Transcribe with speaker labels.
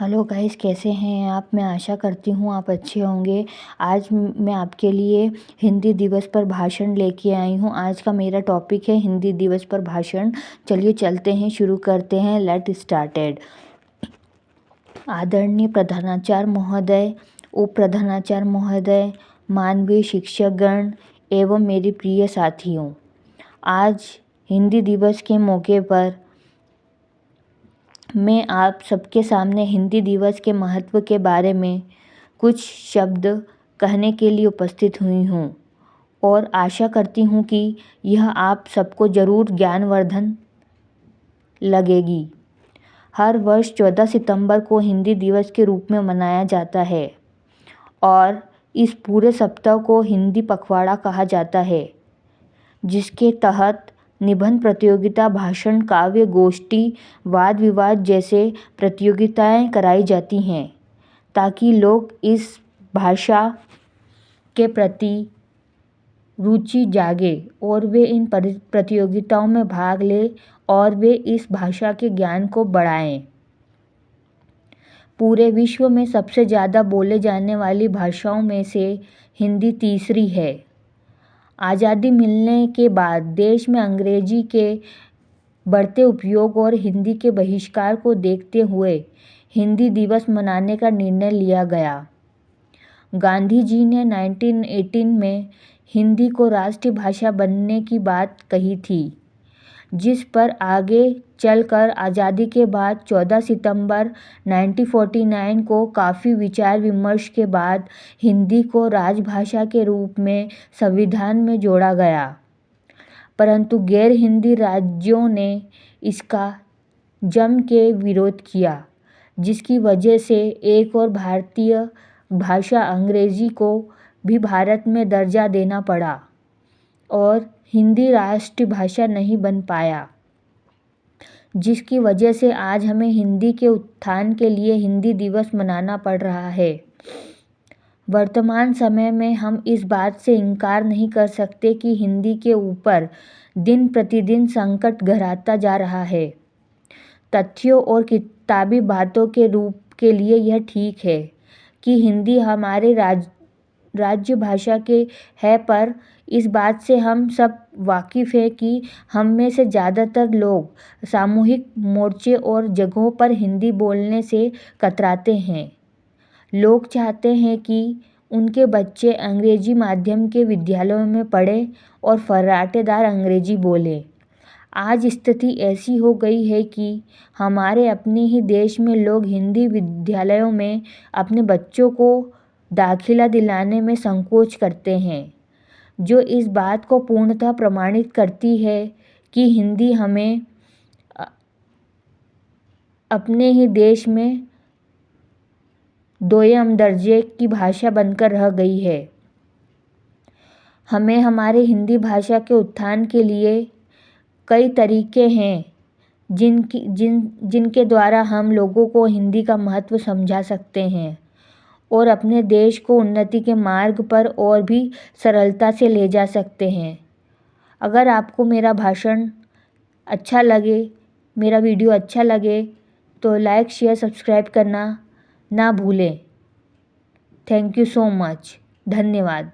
Speaker 1: Hello guys, कैसे हैं आप। मैं आशा करती हूँ आप अच्छे होंगे। आज मैं आपके लिए हिंदी दिवस पर भाषण लेके आई हूँ। आज का मेरा टॉपिक है हिंदी दिवस पर भाषण। चलिए चलते हैं, शुरू करते हैं। Late started. आदरणीय प्रधानाचार्य महोदय, उप प्रधानाचार्य महोदय, माननीय शिक्षकगण एवं मेरे प्रिय साथियों, आज हिंदी दिवस के मौके पर मैं आप सबके सामने हिंदी दिवस के महत्व के बारे में कुछ शब्द कहने के लिए उपस्थित हुई हूँ और आशा करती हूँ कि यह आप सबको ज़रूर ज्ञानवर्धन लगेगी। हर वर्ष 14 सितंबर को हिंदी दिवस के रूप में मनाया जाता है और इस पूरे सप्ताह को हिंदी पखवाड़ा कहा जाता है, जिसके तहत निबंध प्रतियोगिता, भाषण, काव्य गोष्ठी, वाद विवाद जैसे प्रतियोगिताएं कराई जाती हैं ताकि लोग इस भाषा के प्रति रुचि जागे और वे इन प्रतियोगिताओं में भाग लें और वे इस भाषा के ज्ञान को बढ़ाएं। पूरे विश्व में सबसे ज़्यादा बोले जाने वाली भाषाओं में से हिंदी तीसरी है। आज़ादी मिलने के बाद देश में अंग्रेजी के बढ़ते उपयोग और हिंदी के बहिष्कार को देखते हुए हिंदी दिवस मनाने का निर्णय लिया गया। गांधी जी ने 1918 में हिंदी को राष्ट्रीय भाषा बनने की बात कही थी, जिस पर आगे चलकर आज़ादी के बाद 14 सितंबर 1949 को काफ़ी विचार विमर्श के बाद हिंदी को राजभाषा के रूप में संविधान में जोड़ा गया, परंतु गैर हिंदी राज्यों ने इसका जम के विरोध किया, जिसकी वजह से एक और भारतीय भाषा अंग्रेजी को भी भारत में दर्जा देना पड़ा और हिंदी राष्ट्रीय भाषा नहीं बन पाया, जिसकी वजह से आज हमें हिंदी के उत्थान के लिए हिंदी दिवस मनाना पड़ रहा है। वर्तमान समय में हम इस बात से इनकार नहीं कर सकते कि हिंदी के ऊपर दिन प्रतिदिन संकट गहराता जा रहा है। तथ्यों और किताबी बातों के रूप के लिए यह ठीक है कि हिंदी हमारे राज्य भाषा के है, पर इस बात से हम सब वाकिफ़ हैं कि हम में से ज़्यादातर लोग सामूहिक मोर्चे और जगहों पर हिंदी बोलने से कतराते हैं। लोग चाहते हैं कि उनके बच्चे अंग्रेजी माध्यम के विद्यालयों में पढ़ें और फर्राटेदार अंग्रेजी बोलें। आज स्थिति ऐसी हो गई है कि हमारे अपने ही देश में लोग हिंदी विद्यालयों में अपने बच्चों को दाखिला दिलाने में संकोच करते हैं, जो इस बात को पूर्णतः प्रमाणित करती है कि हिंदी हमें अपने ही देश में दोयम दर्जे की भाषा बनकर रह गई है। हमें हमारे हिंदी भाषा के उत्थान के लिए कई तरीके हैं जिनके द्वारा हम लोगों को हिंदी का महत्व समझा सकते हैं और अपने देश को उन्नति के मार्ग पर और भी सरलता से ले जा सकते हैं। अगर आपको मेरा भाषण अच्छा लगे, मेरा वीडियो अच्छा लगे तो लाइक, शेयर, सब्सक्राइब करना ना भूलें। Thank you so much. धन्यवाद।